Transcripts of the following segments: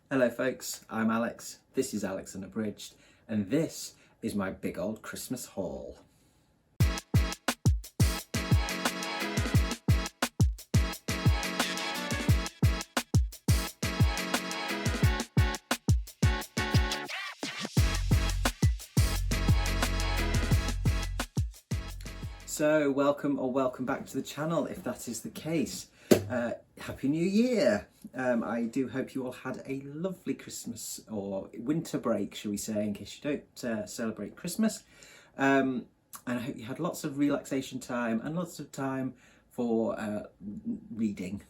Hello folks, I'm Alex, this is Alex Unabridged, and this is my big old Christmas haul. So welcome back to the channel if that is the case. Happy New Year! I do hope you all had a lovely Christmas or winter break, shall we say, in case you don't celebrate Christmas. And I hope you had lots of relaxation time and lots of time for reading,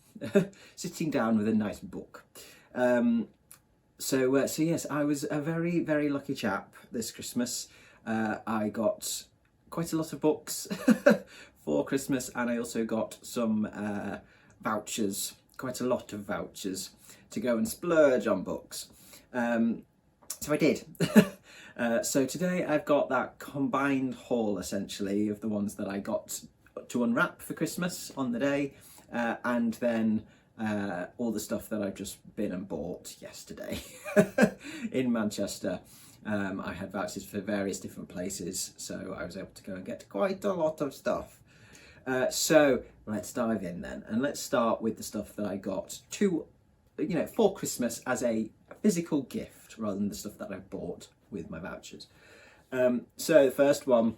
sitting down with a nice book. So yes, I was a very lucky chap this Christmas. I got quite a lot of books for Christmas, and I also got some vouchers, quite a lot of vouchers to go and splurge on books. So I did. So today I've got that combined haul essentially of the ones that I got to unwrap for Christmas on the day, and then all the stuff that I've just been and bought yesterday in Manchester. I had vouchers for various different places, so I was able to go and get quite a lot of stuff. So let's dive in then, and let's start with the stuff that I got for Christmas as a physical gift rather than the stuff that I bought with my vouchers. So the first one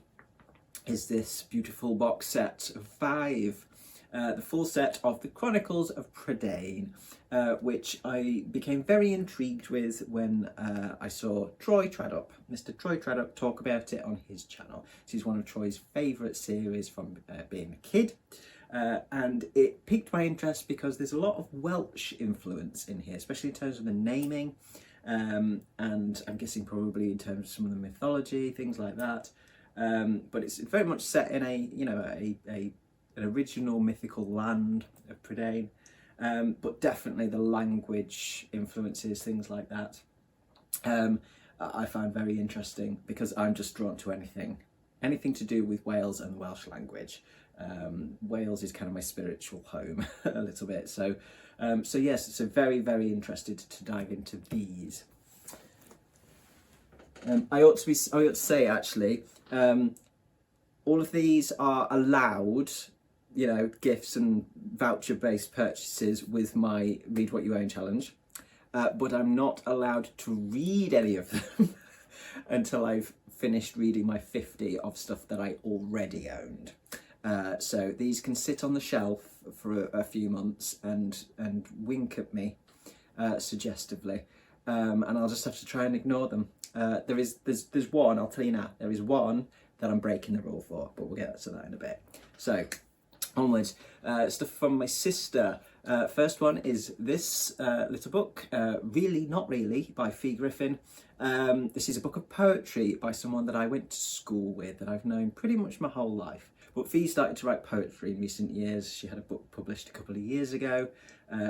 is this beautiful box set of 5. The full set of the Chronicles of Predan, which I became very intrigued with when I saw Mr. Troy Tradup, talk about it on his channel. This is one of Troy's favourite series from being a kid, and it piqued my interest because there's a lot of Welsh influence in here, especially in terms of the naming, and I'm guessing probably in terms of some of the mythology, things like that. But it's very much set in an original mythical land of Predan, but definitely the language influences, things like that. I find very interesting because I'm just drawn to anything to do with Wales and the Welsh language. Wales is kind of my spiritual home a little bit. So yes, so very interested to dive into these. I ought to say actually, all of these are allowed, gifts and voucher-based purchases with my Read What You Own challenge, but I'm not allowed to read any of them until I've finished reading my 50 of stuff that I already owned. So these can sit on the shelf for a few months and wink at me suggestively, and I'll just have to try and ignore them. There's one, I'll tell you now, there is one that I'm breaking the rule for, but we'll get to that in a bit. So onwards, stuff from my sister. First one is this little book, Really Not Really by Fee Griffin. This is a book of poetry by someone that I went to school with, that I've known pretty much my whole life. But Fee started to write poetry in recent years. She had a book published a couple of years ago,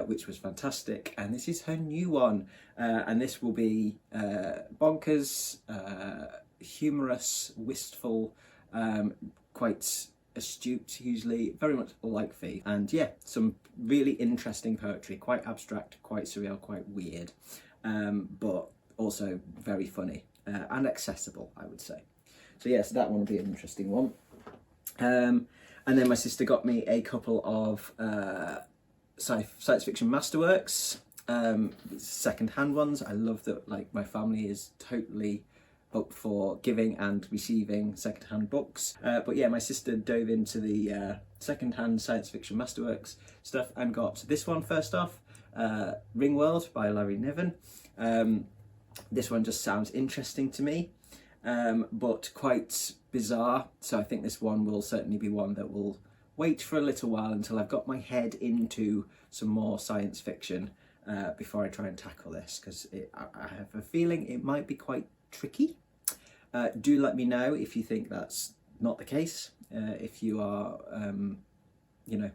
which was fantastic, and this is her new one. And this will be bonkers, humorous, wistful, quite astute, usually, very much like Fee. And yeah, some really interesting poetry, quite abstract, quite surreal, quite weird, but also very funny and accessible, I would say. So yes, that one will be an interesting one. And then my sister got me a couple of science fiction masterworks, second-hand ones. I love that, like, my family is totally up for giving and receiving second-hand books. But yeah, my sister dove into the second-hand science fiction masterworks stuff and got this one first off, Ringworld by Larry Niven. This one just sounds interesting to me, but quite bizarre. So I think this one will certainly be one that will wait for a little while until I've got my head into some more science fiction before I try and tackle this, because I have a feeling it might be quite tricky. Do let me know if you think that's not the case, if you are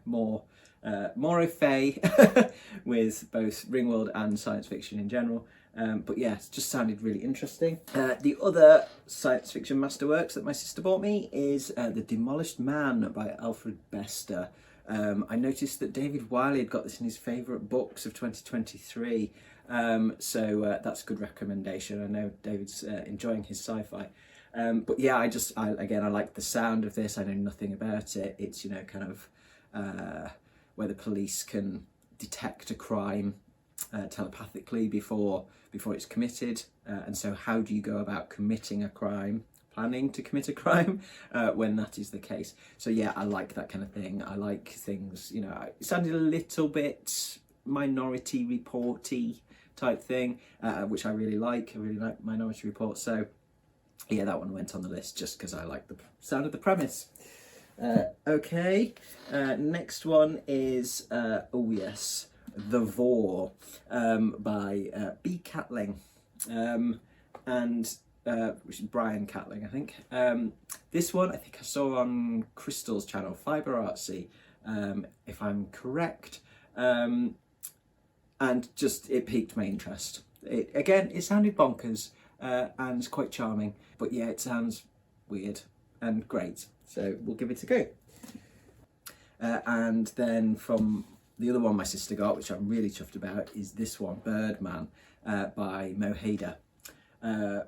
more au fait with both Ringworld and science fiction in general. But yeah, it just sounded really interesting. The other science fiction masterworks that my sister bought me is The Demolished Man by Alfred Bester. I noticed that David Wiley had got this in his favourite books of 2023, So that's a good recommendation. I know David's enjoying his sci-fi. But yeah, I like the sound of this. I know nothing about it. It's, you know, kind of where the police can detect a crime telepathically before it's committed. And so how do you go about committing a crime, planning to commit a crime when that is the case? So yeah, I like that kind of thing. I like things, you know, it sounded a little bit Minority Report-y type thing, which I really like. I really like Minority Report. So yeah, that one went on the list just because I like the sound of the premise. Okay, next one is, oh yes, The Vore by B. Catling, and which is Brian Catling, I think. This one I think I saw on Crystal's channel, Fiber Artsy, if I'm correct, and just it piqued my interest. It sounded bonkers and quite charming, but yeah, it sounds weird and great. So we'll give it a go. And then from the other one my sister got, which I'm really chuffed about, is this one, Birdman by Mo Hader,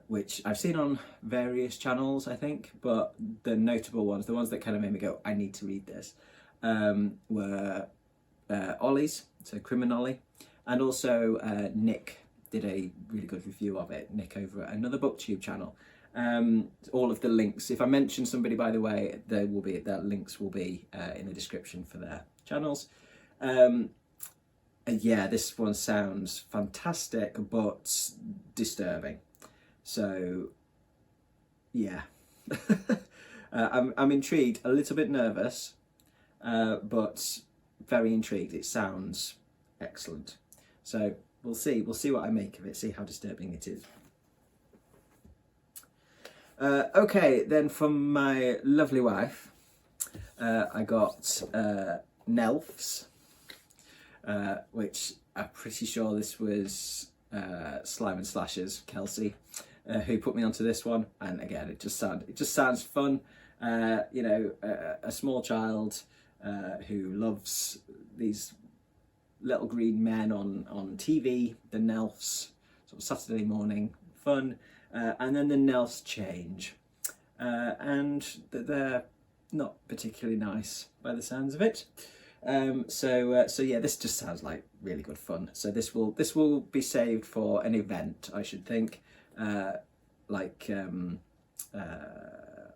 which I've seen on various channels, I think, but the notable ones, the ones that kind of made me go, I need to read this, were Ollie's, so Criminolly, and also Nick did a really good review of it, Nick over at another BookTube channel. All of the links, if I mention somebody, by the way, their links will be in the description for their channels. And yeah, this one sounds fantastic but disturbing. So yeah, I'm intrigued, a little bit nervous, but very intrigued. It sounds excellent. So we'll see what I make of it, see how disturbing it is. Okay, then from my lovely wife, I got Nelfs, which I'm pretty sure this was Slime and Slashers, Kelsey, who put me onto this one. And again, it just sounds fun. You know, a small child who loves these little green men on TV, the Nelfs, sort of Saturday morning fun. And then the Nelfs change, and they're not particularly nice by the sounds of it. So yeah, this just sounds like really good fun. So this will be saved for an event, I should think, like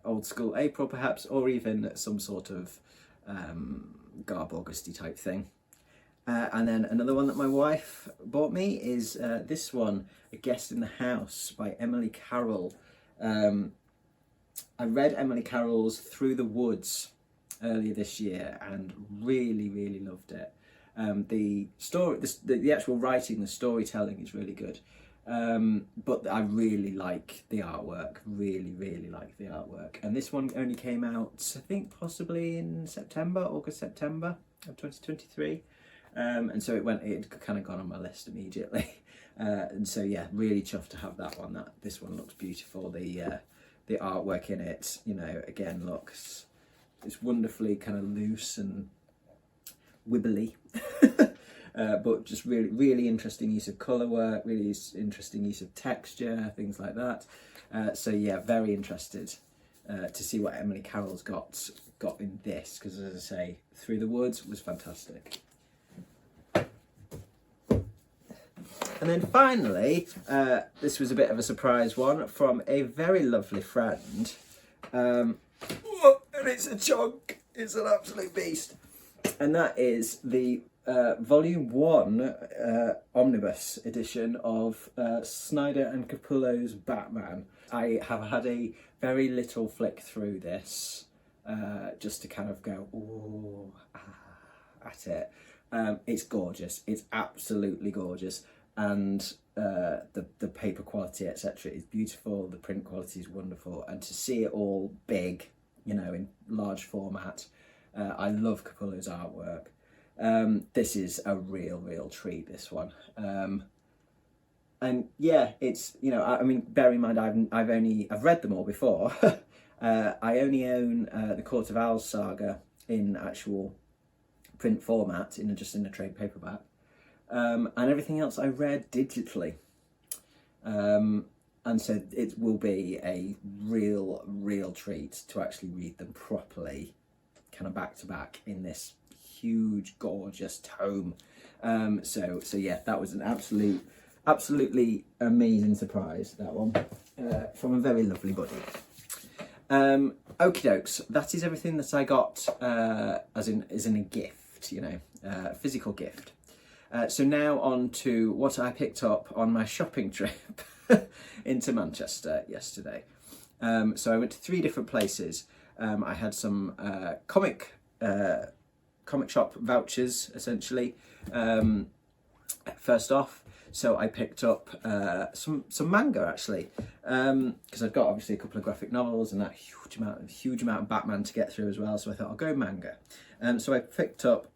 old school April perhaps, or even some sort of Garb Augusty type thing. And then another one that my wife bought me is this one, A Guest in the House by Emily Carroll. I read Emily Carroll's Through the Woods earlier this year and really loved it. The story, the actual writing, the storytelling is really good. But I really like the artwork, really like the artwork. And this one only came out, I think, possibly in August, September of 2023. And so it kind of gone on my list immediately. And so yeah, really chuffed to have that one. This one looks beautiful. The artwork in it, you know, again looks, it's wonderfully kind of loose and wibbly. But just really interesting use of colour work, really interesting use of texture, things like that. So yeah, very interested to see what Emily Carroll's got in this, because as I say, Through the Woods was fantastic. And then finally, this was a bit of a surprise one from a very lovely friend. And it's a chunk, it's an absolute beast. And that is the Volume 1 Omnibus edition of Snyder and Capullo's Batman. I have had a very little flick through this, just to kind of go, ooh, at it. It's gorgeous, it's absolutely gorgeous. And the paper quality, etc., is beautiful. The print quality is wonderful, and to see it all big, you know, in large format, I love Capullo's artwork. This is a real treat, this one. And yeah, it's, you know, I mean, bear in mind, I've read them all before. I only own the Court of Owls saga in actual print format, just in a trade paperback. and everything else I read digitally. And so it will be a real treat to actually read them properly, kind of back to back in this huge, gorgeous tome. So yeah, that was an absolutely amazing surprise, that one, from a very lovely buddy. Okie dokes, that is everything that I got as in a gift, you know, a physical gift. So now on to what I picked up on my shopping trip into Manchester yesterday. So I went to 3 different places. I had some comic shop vouchers, essentially, first off. So I picked up some manga, actually, because I've got obviously a couple of graphic novels and that huge amount of Batman to get through as well. So I thought I'll go manga. So I picked up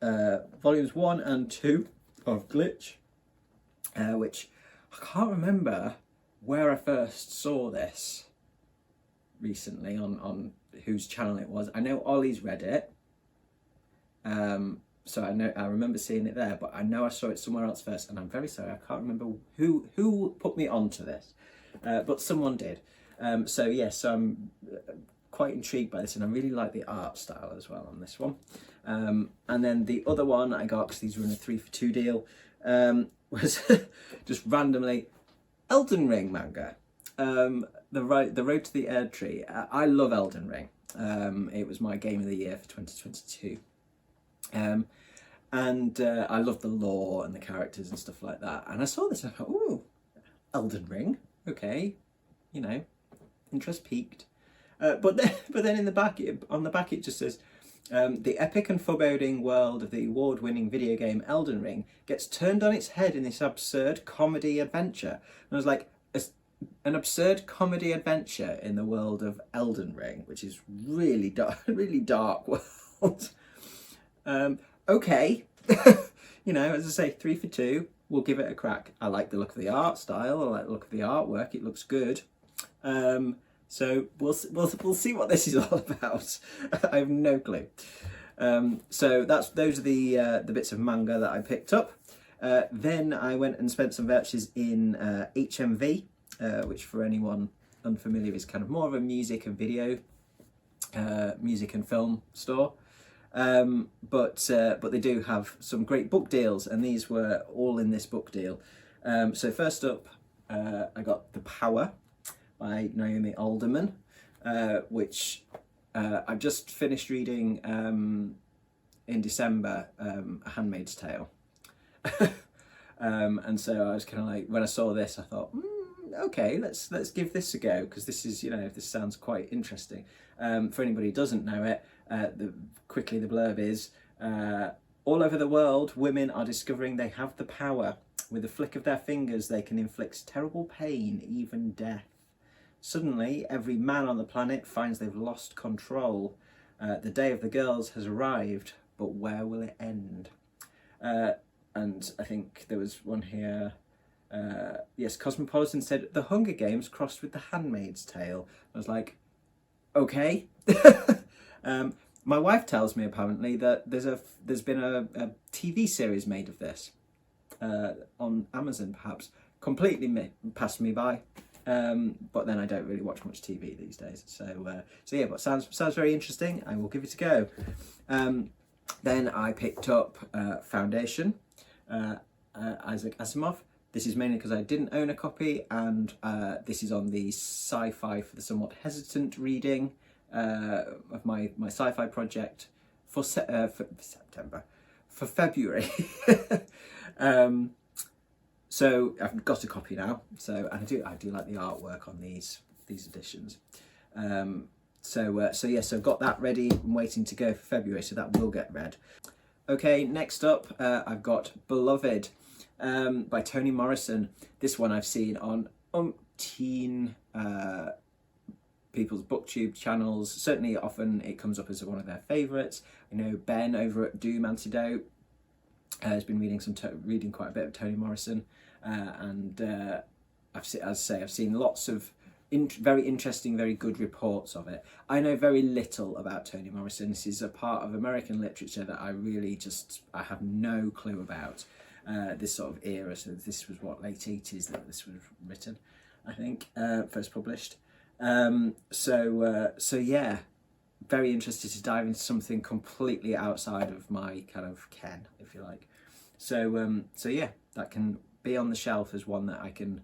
volumes 1 and 2 of Glitch, which I can't remember where I first saw this recently, on whose channel it was. I know Ollie's read it, so I remember seeing it there, but I know I saw it somewhere else first, and I'm very sorry, I can't remember who put me onto this, but someone did. So yes, I'm quite intrigued by this, and I really like the art style as well on this one. And then the other one I got, because these were in a 3 for 2 deal, was just randomly Elden Ring manga. The Road to the Erd Tree. I love Elden Ring. It was my game of the year for 2022. And I love the lore and the characters and stuff like that. And I saw this and I thought, ooh, Elden Ring, okay, you know, interest peaked. But then on the back it just says, the epic and foreboding world of the award-winning video game Elden Ring gets turned on its head in this absurd comedy adventure. And I was like, an absurd comedy adventure in the world of Elden Ring, which is really dark world. Okay, you know, as I say, 3 for 2. We'll give it a crack. I like the look of the art style. I like the look of the artwork. It looks good. So we'll see what this is all about. I have no clue. So those are the bits of manga that I picked up. Then I went and spent some vouchers in HMV, which for anyone unfamiliar is kind of more of a music and film store. But they do have some great book deals, and these were all in this book deal. So first up, I got The Power by Naomi Alderman, which I just finished reading in December, A Handmaid's Tale. And so I was kind of like, when I saw this, I thought, okay, let's give this a go, because this is, you know, this sounds quite interesting. For anybody who doesn't know it, the blurb is, all over the world, women are discovering they have the power. With a flick of their fingers, they can inflict terrible pain, even death. Suddenly, every man on the planet finds they've lost control. The day of the girls has arrived, but where will it end? And I think there was one here. Yes, Cosmopolitan said, The Hunger Games crossed with The Handmaid's Tale. I was like, okay. My wife tells me apparently that there's been a TV series made of this on Amazon, perhaps. Completely passed me by. But then I don't really watch much TV these days. So yeah, but sounds very interesting. I will give it a go. Then I picked up Foundation, Isaac Asimov. This is mainly because I didn't own a copy, and this is on the sci-fi for the somewhat hesitant reading of my sci-fi project for February. So I've got a copy now. So I do like the artwork on these editions. So yes, I've got that ready. I'm waiting to go for February, so that will get read. Okay, next up, I've got Beloved by Toni Morrison. This one I've seen on umpteen people's booktube channels. Certainly, often it comes up as one of their favourites. I know Ben over at Doom Antidote has been reading quite a bit of Toni Morrison, and I've seen lots of very interesting, very good reports of it. I know very little about Toni Morrison. This is a part of American literature that I have no clue about. this sort of era. So this was what, late 80s that this was written, I think, first published. So yeah, very interested to dive into something completely outside of my kind of ken, if you like. So yeah, that can be on the shelf as one that I can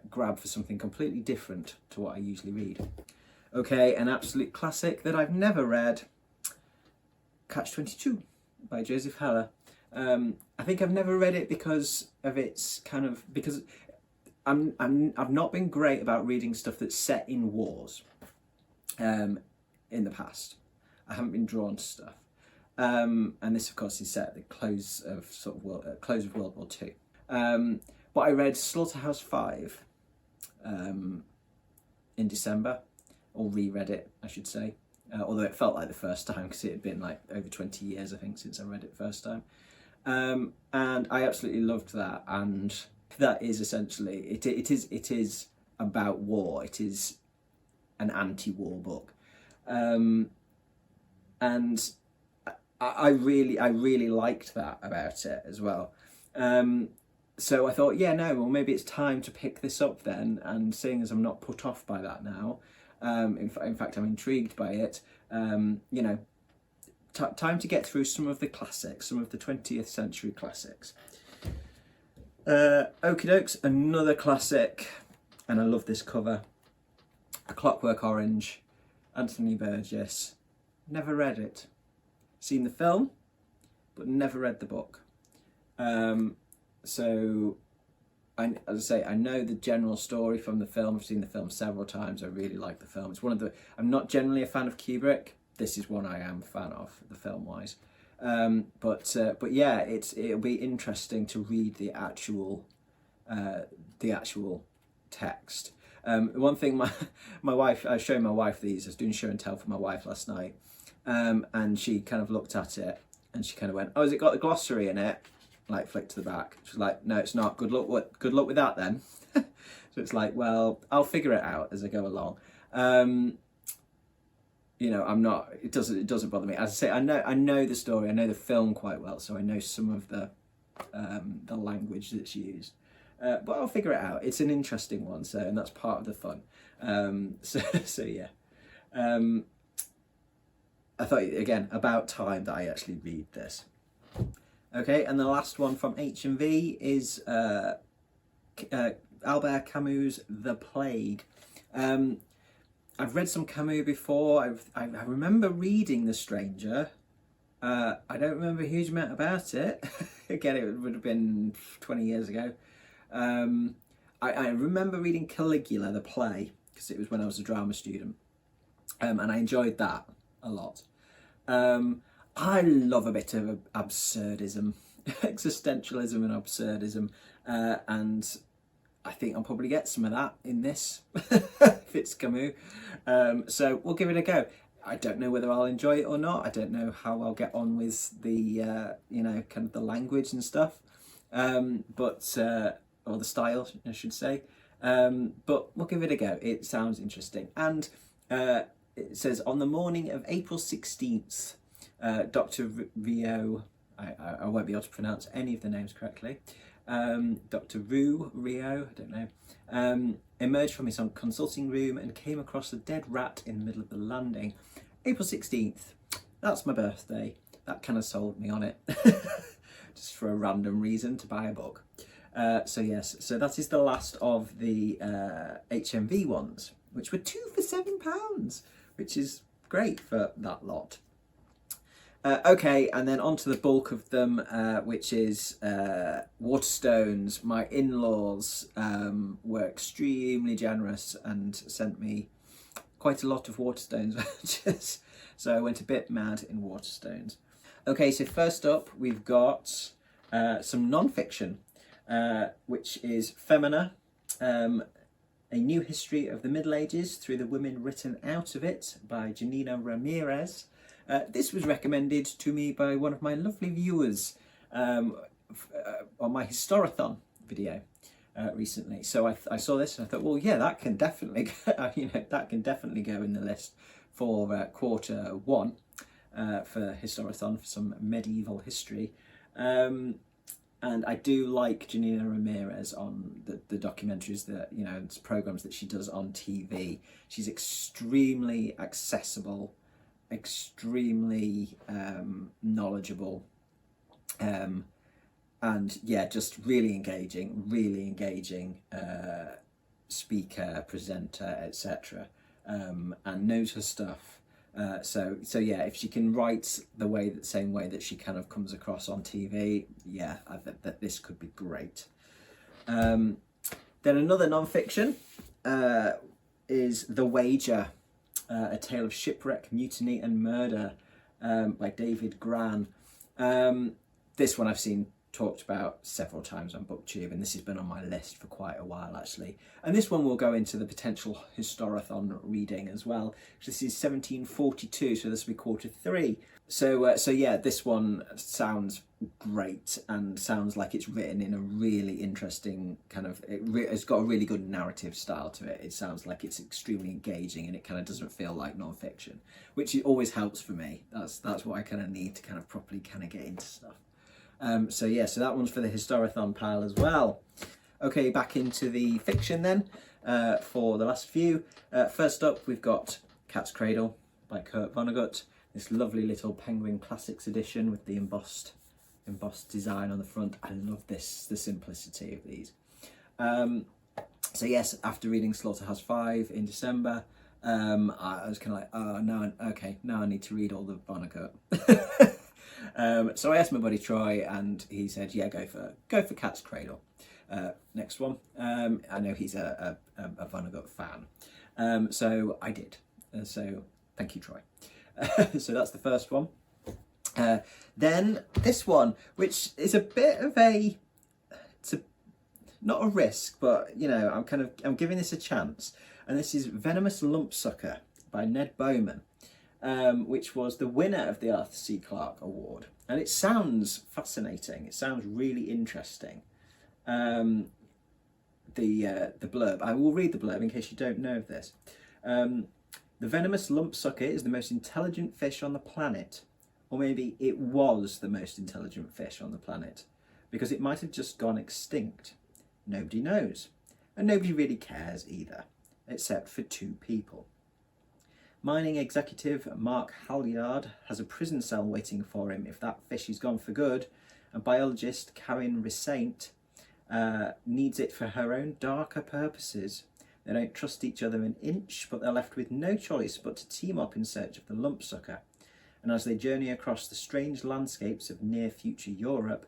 grab for something completely different to what I usually read. Okay, an absolute classic that I've never read, Catchtwenty by Joseph Heller. I think I've never read it because of its kind of, because I've not been great about reading stuff that's set in wars in the past. I haven't been drawn to stuff. And this, of course, is set at the close of World War II. But I read Slaughterhouse-5 in December, or reread it, I should say. Although it felt like the first time because it had been like over 20 years, I think, since I read it first time. And I absolutely loved that. And that is essentially, it is about war. It is an anti-war book. And I really liked that about it as well. So I thought, yeah, no, well, maybe it's time to pick this up then. And seeing as I'm not put off by that now, in fact, I'm intrigued by it. You know, time to get through some of the classics, some of the 20th century classics. Okie dokes, another classic, and I love this cover. A Clockwork Orange, Anthony Burgess. Never read it. Seen the film, but never read the book. So, as I say, I know the general story from the film. I've seen the film several times. I really like the film. It's one of the. I'm not generally a fan of Kubrick. This is one I am a fan of, the film-wise. But yeah, it'll be interesting to read the actual text. One thing, my wife, I was showing my wife these. I was doing show and tell for my wife last night, and she kind of looked at it and she kind of went, "Oh, has it got the glossary in it?" Like flicked to the back. She's like, "No, it's not. Good luck with that then." So it's like, well, I'll figure it out as I go along. You know, I'm not. It doesn't bother me. As I say, I know the story. I know the film quite well, so I know some of the language that's used. But I'll figure it out. It's an interesting one, so, and that's part of the fun. So yeah. I thought, again, about time that I actually read this. Okay, and the last one from H&V is Albert Camus' The Plague. I've read some Camus before. I remember reading The Stranger. I don't remember a huge amount about it. Again, it would have been 20 years ago. I remember reading Caligula, the play, because it was when I was a drama student. And I enjoyed that a lot. I love a bit of absurdism, existentialism and absurdism. And I think I'll probably get some of that in this, if it's Camus. So we'll give it a go. I don't know whether I'll enjoy it or not. I don't know how I'll get on with the, you know, kind of the language and stuff. Or the style, I should say. But we'll give it a go. It sounds interesting. And it says, on the morning of April 16th, Dr. Rio, I won't be able to pronounce any of the names correctly, Dr. Rio, I don't know, emerged from his consulting room and came across a dead rat in the middle of the landing. April 16th, that's my birthday. That kind of sold me on it, just for a random reason to buy a book. So yes, so that is the last of the HMV ones, which were 2 for £7, which is great for that lot. Okay, and then on to the bulk of them, which is Waterstones. My in-laws were extremely generous and sent me quite a lot of Waterstones vouchers, so I went a bit mad in Waterstones. Okay, so first up we've got some non-fiction, which is Femina, A New History of the Middle Ages Through the Women Written Out of It by Janina Ramirez. This was recommended to me by one of my lovely viewers on my Historathon video recently. So I saw this and I thought, well, yeah, that can definitely, that can definitely go in the list for Q1 for Historathon, for some medieval history. And And I do like Janina Ramirez on the documentaries that, you know, programs that she does on TV. She's extremely accessible, extremely knowledgeable, and yeah, just really engaging speaker, presenter, etc. And knows her stuff. So yeah, if she can write the same way that she kind of comes across on TV, yeah, I think that this could be great. Then another non-fiction is The Wager, A Tale of Shipwreck, Mutiny and Murder by David Gran. This one I've seen talked about several times on BookTube, and this has been on my list for quite a while actually. And this one will go into the potential Historathon reading as well. This is 1742, so this will be quarter 3. So yeah, this one sounds great and sounds like it's written in a really interesting kind of, it's got a really good narrative style to it. It sounds like it's extremely engaging and it kind of doesn't feel like non-fiction, which always helps for me. That's what I kind of need to kind of properly kind of get into stuff. So yeah, so that one's for the Historathon pile as well. Okay, back into the fiction then, for the last few. First up, we've got Cat's Cradle by Kurt Vonnegut. This lovely little Penguin Classics edition with the embossed design on the front. I love this, the simplicity of these. So yes, after reading Slaughterhouse 5 in December, I was kind of like, oh, now I need to read all the Vonnegut. So I asked my buddy Troy, and he said, "Yeah, go for Cat's Cradle." Next one. I know he's a Vonnegut fan, so I did. So thank you, Troy. So that's the first one. Then this one, which is a bit of not a risk, but you know, I'm giving this a chance, and this is Venomous Lumpsucker by Ned Bowman. Which was the winner of the Arthur C. Clarke Award. And it sounds fascinating. It sounds really interesting. The blurb. I will read the blurb in case you don't know of this. The venomous lumpsucker is the most intelligent fish on the planet. Or maybe it was the most intelligent fish on the planet. Because it might have just gone extinct. Nobody knows. And nobody really cares either. Except for 2 people. Mining executive Mark Halyard has a prison cell waiting for him if that fish is gone for good, and biologist Karen Ressaint needs it for her own darker purposes. They don't trust each other an inch, but they're left with no choice but to team up in search of the lumpsucker. And as they journey across the strange landscapes of near-future Europe,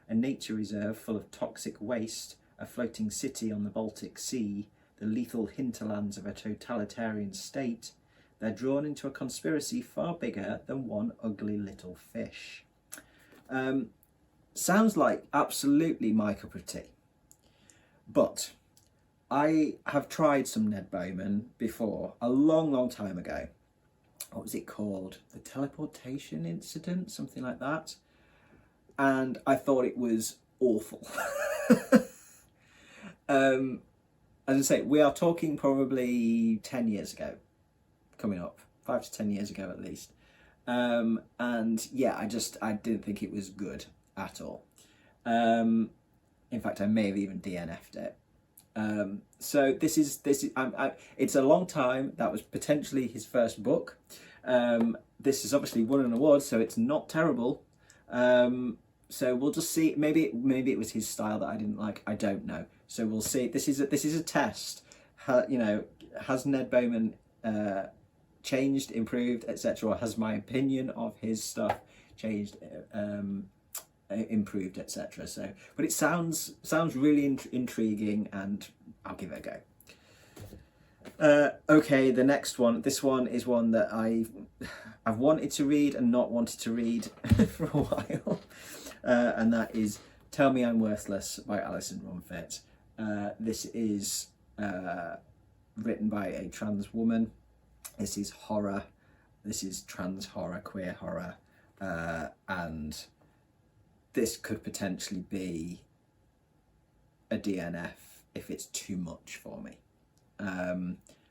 a nature reserve full of toxic waste, a floating city on the Baltic Sea, the lethal hinterlands of a totalitarian state, they're drawn into a conspiracy far bigger than one ugly little fish. Sounds like absolutely my cup of tea. But I have tried some Ned Bowman before, a long time ago. What was it called? The Teleportation Incident? Something like that. And I thought it was awful. As I say, we are talking probably 10 years ago. Coming up 5 to 10 years ago at least, and yeah, I didn't think it was good at all. In fact, I may have even DNF'd it. So this is it's a long time. That was potentially his first book. This has obviously won an award, so it's not terrible. So we'll just see. Maybe it was his style that I didn't like. I don't know. So we'll see. This is a test. You know, has Ned Bowman changed, improved, etc., or has my opinion of his stuff changed, improved, etc.? So, but it sounds really intriguing, and I'll give it a go. Okay, the next one. This one is one that I've wanted to read and not wanted to read for a while, and that is "Tell Me I'm Worthless" by Alison Rumfitt. This is written by a trans woman. This is horror. This is trans horror, queer horror, and this could potentially be a DNF if it's too much for me.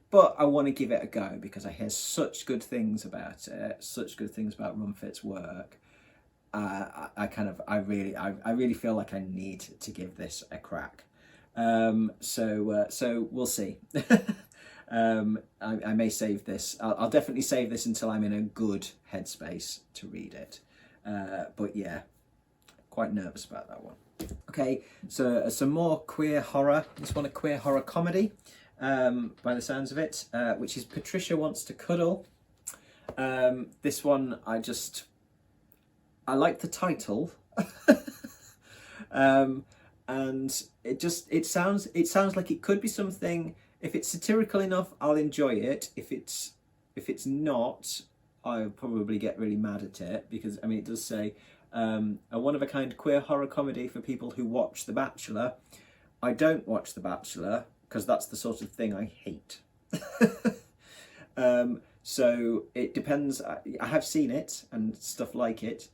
But I want to give it a go because I hear such good things about it, such good things about Rumfitt's work. I really feel like I need to give this a crack. So we'll see. I may save this. I'll definitely save this until I'm in a good headspace to read it. But yeah, quite nervous about that one. Okay, so some more queer horror. This one a queer horror comedy, by the sounds of it, which is Patricia Wants to Cuddle. This one I like the title, and it sounds like it could be something. If it's satirical enough, I'll enjoy it. If it's not, I'll probably get really mad at it, because I mean it does say a one-of-a-kind queer horror comedy for people who watch The Bachelor. I don't watch The Bachelor because that's the sort of thing I hate. So it depends. I have seen it and stuff like it.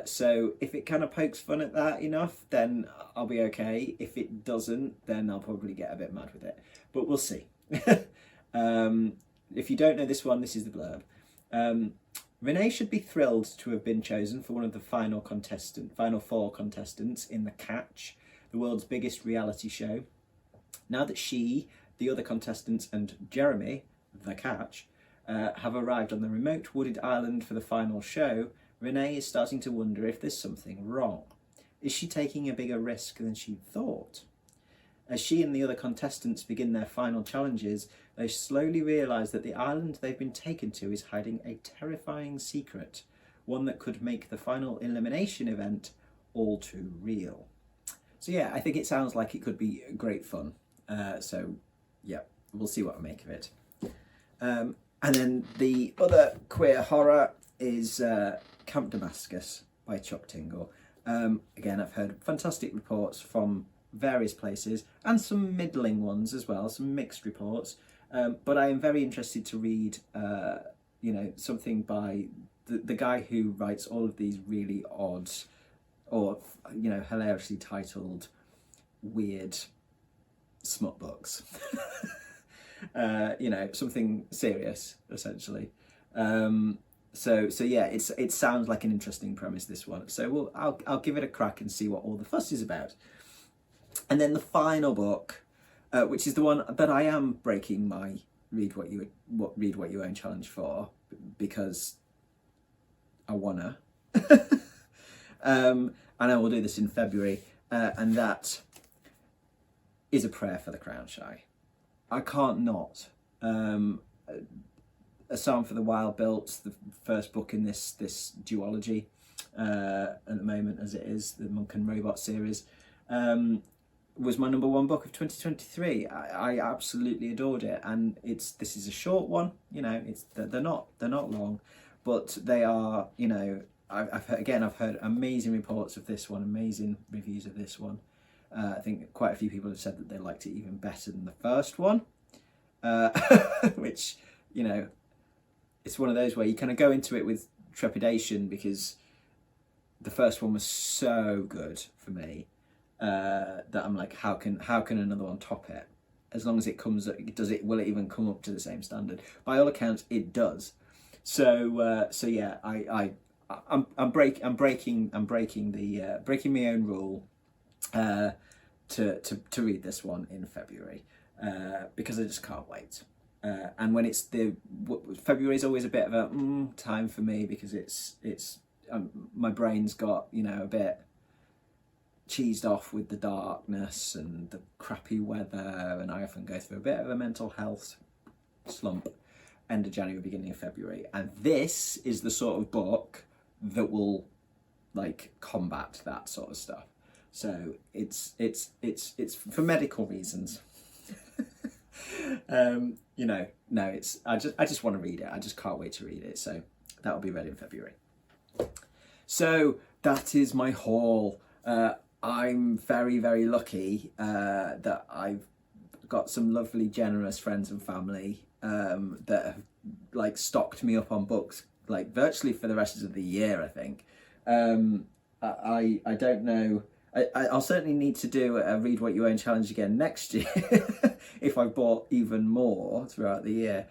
So if it kind of pokes fun at that enough, then I'll be okay. If it doesn't, then I'll probably get a bit mad with it. But we'll see. If you don't know this one, this is the blurb. Renee should be thrilled to have been chosen for one of the final four contestants in The Catch, the world's biggest reality show. Now that she, the other contestants, and Jeremy, The Catch, have arrived on the remote wooded island for the final show, Renee is starting to wonder if there's something wrong. Is she taking a bigger risk than she thought? As she and the other contestants begin their final challenges, they slowly realise that the island they've been taken to is hiding a terrifying secret, one that could make the final elimination event all too real. So yeah, I think it sounds like it could be great fun. So yeah, we'll see what I make of it. And then the other queer horror is Camp Damascus by Chuck Tingle. Again, I've heard fantastic reports from various places and some middling ones as well, some mixed reports. But I am very interested to read, something by the guy who writes all of these really odd or, hilariously titled weird smut books. Something serious, essentially. So yeah, it sounds like an interesting premise, this one. So I'll give it a crack and see what all the fuss is about. And then the final book, which is the one that I am breaking my read what you own challenge for, because I wanna. And I will do this in February, and that is A Prayer for the Crown Shy. I can't not. A Psalm for the Wild Built, the first book in this duology at the moment, as it is, the Monk and Robot series, was my number one book of 2023. I absolutely adored it, and this is a short one. They're not long, but they are. I've heard amazing reports of this one, amazing reviews of this one. I think quite a few people have said that they liked it even better than the first one, which, it's one of those where you kind of go into it with trepidation, because the first one was so good for me that I'm like, how can another one top it? As long as it comes, will it even come up to the same standard? By all accounts, it does. So yeah, I'm breaking my own rule to read this one in February, because I just can't wait. And when it's February is always a bit of a time for me, because it's my brain's got a bit cheesed off with the darkness and the crappy weather, and I often go through a bit of a mental health slump end of January, beginning of February, and this is the sort of book that will combat that sort of stuff. So it's for medical reasons. I just want to read it. I just can't wait to read it. So that'll be ready in February. So that is my haul. I'm very, very lucky that I've got some lovely, generous friends and family that have stocked me up on books virtually for the rest of the year, I think. I don't know. I'll certainly need to do a Read What You Own challenge again next year if I've bought even more throughout the year.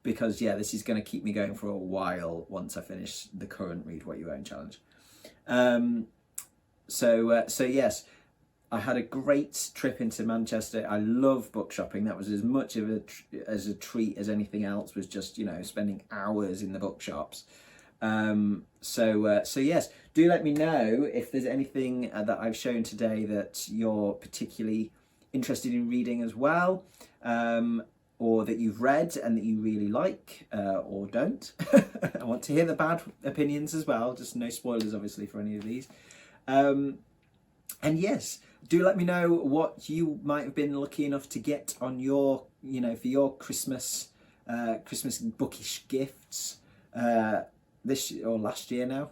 because yeah, this is going to keep me going for a while once I finish the current Read What You Own challenge. So yes, I had a great trip into Manchester. I love book shopping. That was as much of as a treat as anything else, was just, you know, spending hours in the bookshops. So yes, do let me know if there's anything that I've shown today that you're particularly interested in reading as well, or that you've read and that you really like, or don't. I want to hear the bad opinions as well, just no spoilers obviously for any of these. And yes, do let me know what you might have been lucky enough to get on your, you know, for your Christmas bookish gifts this or last year now.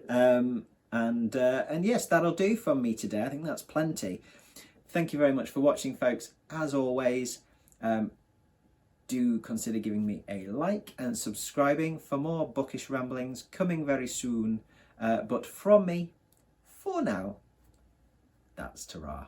And yes, that'll do from me today. I think that's plenty. Thank you very much for watching, folks. As always, do consider giving me a like and subscribing for more bookish ramblings coming very soon. But from me, for now, that's ta-ra.